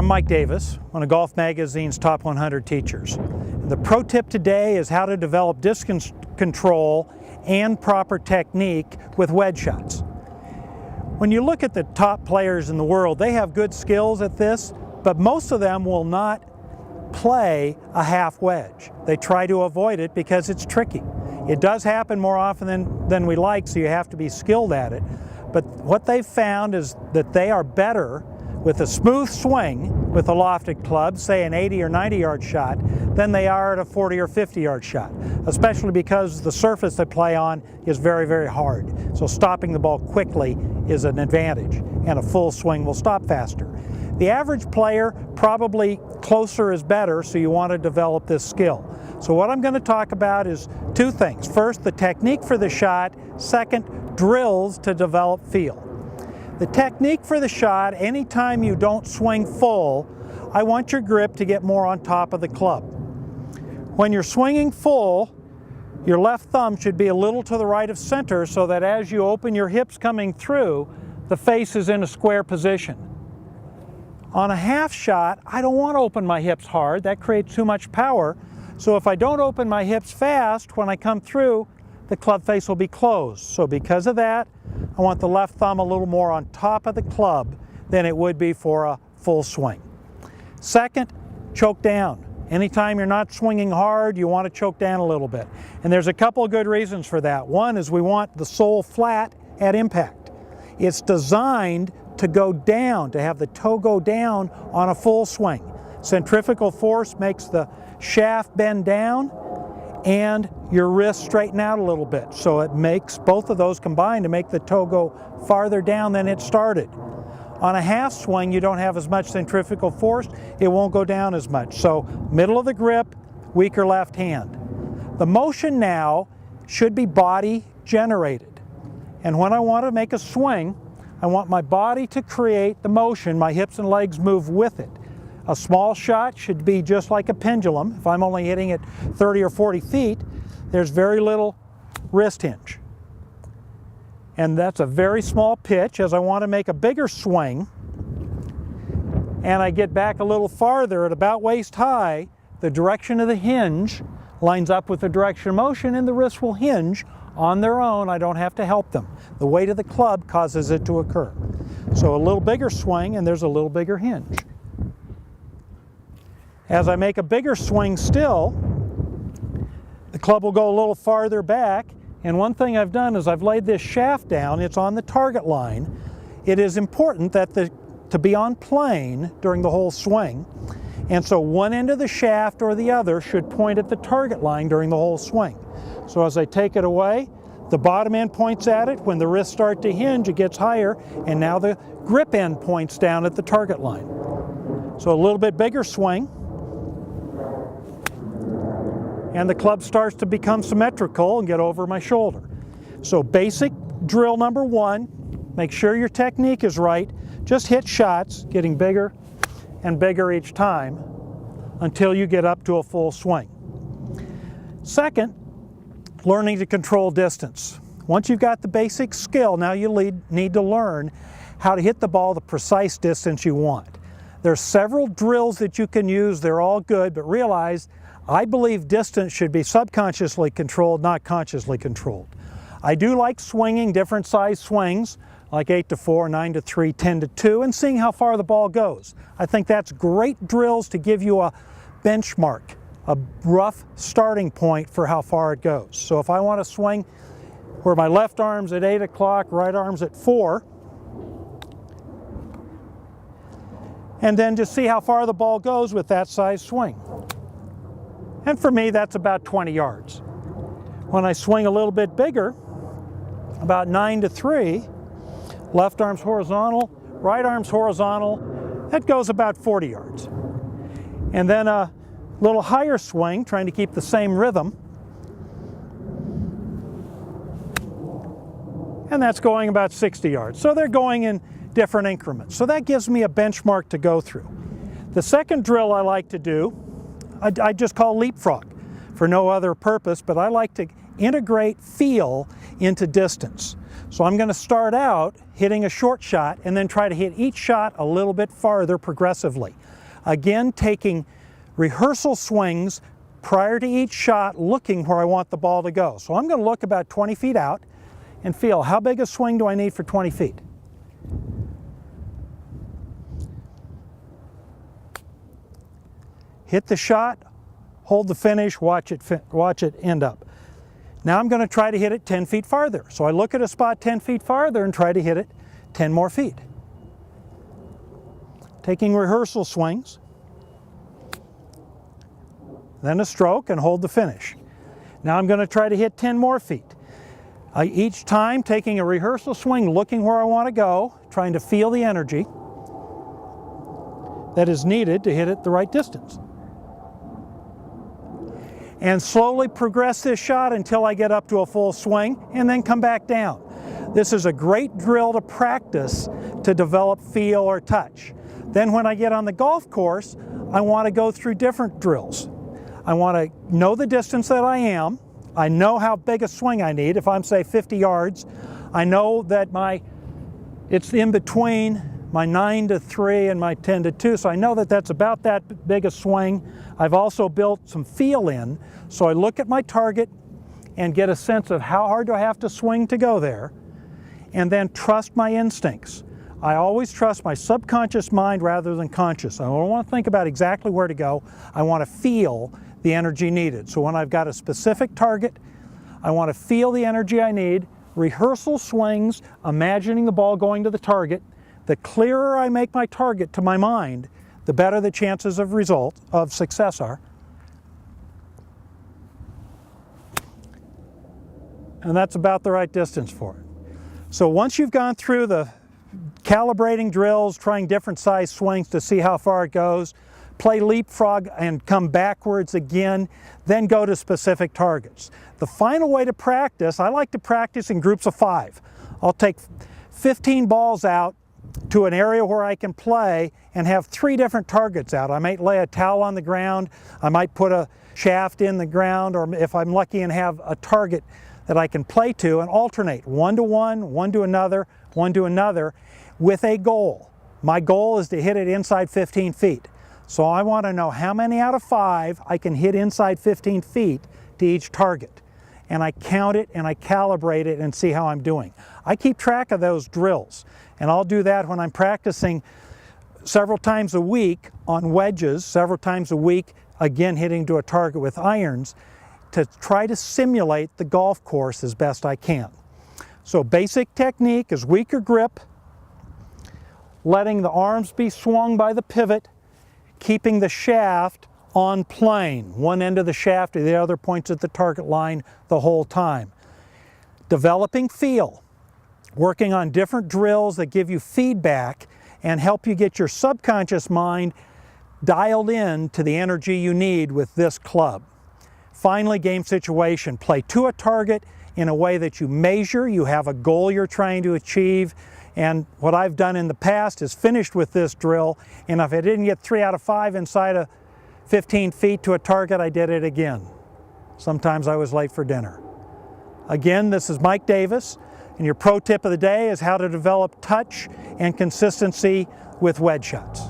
Mike Davis, one of Golf Magazine's top 100 teachers. And the pro tip today is how to develop distance control and proper technique with wedge shots. When you look at the top players in the world, they have good skills at this, but most of them will not play a half wedge. They try to avoid it because it's tricky. It does happen more often than we like, so you have to be skilled at it. But what they've found is that they are better with a smooth swing with a lofted club, say an 80 or 90 yard shot, than they are at a 40 or 50 yard shot, especially because the surface they play on is very, very hard. So stopping the ball quickly is an advantage, and a full swing will stop faster. The average player, probably closer is better, so you want to develop this skill. So what I'm going to talk about is two things. First, the technique for the shot. Second, drills to develop feel. The technique for the shot, anytime you don't swing full, I want your grip to get more on top of the club. When you're swinging full, your left thumb should be a little to the right of center so that as you open your hips coming through, the face is in a square position. On a half shot, I don't want to open my hips hard. That creates too much power. So if I don't open my hips fast, when I come through, the club face will be closed. So because of that, I want the left thumb a little more on top of the club than it would be for a full swing. Second, choke down. Anytime you're not swinging hard, you want to choke down a little bit. And there's a couple of good reasons for that. One is we want the sole flat at impact. It's designed to go down, to have the toe go down on a full swing. Centrifugal force makes the shaft bend down and your wrist straighten out a little bit. So it makes both of those combine to make the toe go farther down than it started. On a half swing, you don't have as much centrifugal force, it won't go down as much. So middle of the grip, weaker left hand. The motion now should be body generated. And when I want to make a swing, I want my body to create the motion, my hips and legs move with it. A small shot should be just like a pendulum. If I'm only hitting it 30 or 40 feet, there's very little wrist hinge. And that's a very small pitch. As I want to make a bigger swing, and I get back a little farther at about waist high, the direction of the hinge lines up with the direction of motion, and the wrists will hinge on their own. I don't have to help them. The weight of the club causes it to occur. So a little bigger swing, and there's a little bigger hinge. As I make a bigger swing still, the club will go a little farther back, and one thing I've done is I've laid this shaft down. It's on the target line. It is important that to be on plane during the whole swing, and so one end of the shaft or the other should point at the target line during the whole swing. So as I take it away, the bottom end points at it. When the wrists start to hinge, it gets higher, and now the grip end points down at the target line. So a little bit bigger swing, and the club starts to become symmetrical and get over my shoulder. So basic drill number one, make sure your technique is right. Just hit shots, getting bigger and bigger each time until you get up to a full swing. Second, learning to control distance. Once you've got the basic skill, now you need to learn how to hit the ball the precise distance you want. There's several drills that you can use. They're all good, but realize I believe distance should be subconsciously controlled, not consciously controlled. I do like swinging different size swings, like 8 to 4, 9 to 3, 10 to 2, and seeing how far the ball goes. I think that's great drills to give you a benchmark, a rough starting point for how far it goes. So if I want to swing where my left arm's at 8 o'clock, right arm's at 4, and then just see how far the ball goes with that size swing. And for me, that's about 20 yards. When I swing a little bit bigger, about 9 to 3, left arm's horizontal, right arm's horizontal, that goes about 40 yards. And then a little higher swing, trying to keep the same rhythm, and that's going about 60 yards. So they're going in different increments. So that gives me a benchmark to go through. The second drill I like to do, I just call leapfrog for no other purpose, but I like to integrate feel into distance. So I'm going to start out hitting a short shot and then try to hit each shot a little bit farther progressively. Again, taking rehearsal swings prior to each shot, looking where I want the ball to go. So I'm going to look about 20 feet out and feel how big a swing do I need for 20 feet. Hit the shot, hold the finish, watch it end up. Now I'm going to try to hit it 10 feet farther. So I look at a spot 10 feet farther and try to hit it 10 more feet. Taking rehearsal swings, then a stroke and hold the finish. Now I'm going to try to hit 10 more feet. Each time taking a rehearsal swing, looking where I want to go, trying to feel the energy that is needed to hit it the right distance. And slowly progress this shot until I get up to a full swing and then come back down. This is a great drill to practice to develop feel or touch. Then when I get on the golf course, I want to go through different drills. I want to know the distance that I am. I know how big a swing I need. If I'm, say, 50 yards, I know that it's in between my 9 to 3 and my 10 to 2, so I know that that's about that big a swing. I've also built some feel in, so I look at my target and get a sense of how hard do I have to swing to go there, and then trust my instincts. I always trust my subconscious mind rather than conscious. I don't want to think about exactly where to go. I want to feel the energy needed. So when I've got a specific target, I want to feel the energy I need, rehearsal swings, imagining the ball going to the target. The clearer I make my target to my mind, the better the chances of success are. And that's about the right distance for it. So once you've gone through the calibrating drills, trying different size swings to see how far it goes, play leapfrog and come backwards again, then go to specific targets. The final way to practice, I like to practice in groups of 5. I'll take 15 balls out to an area where I can play and have 3 different targets out. I might lay a towel on the ground, I might put a shaft in the ground, or if I'm lucky and have a target that I can play to, and alternate one to one, one to another, one to another, with a goal. My goal is to hit it inside 15 feet. So I want to know how many out of 5 I can hit inside 15 feet to each target. And I count it and I calibrate it and see how I'm doing. I keep track of those drills, and I'll do that when I'm practicing several times a week on wedges, several times a week, again hitting to a target with irons, to try to simulate the golf course as best I can. So basic technique is weaker grip, letting the arms be swung by the pivot, keeping the shaft on plane. One end of the shaft or the other points at the target line the whole time. Developing feel, working on different drills that give you feedback and help you get your subconscious mind dialed in to the energy you need with this club. Finally, game situation. Play to a target in a way that you measure, you have a goal you're trying to achieve, and what I've done in the past is finished with this drill, and if I didn't get 3 out of 5 inside of 15 feet to a target, I did it again. Sometimes I was late for dinner. Again, this is Mike Davis, and your pro tip of the day is how to develop touch and consistency with wedge shots.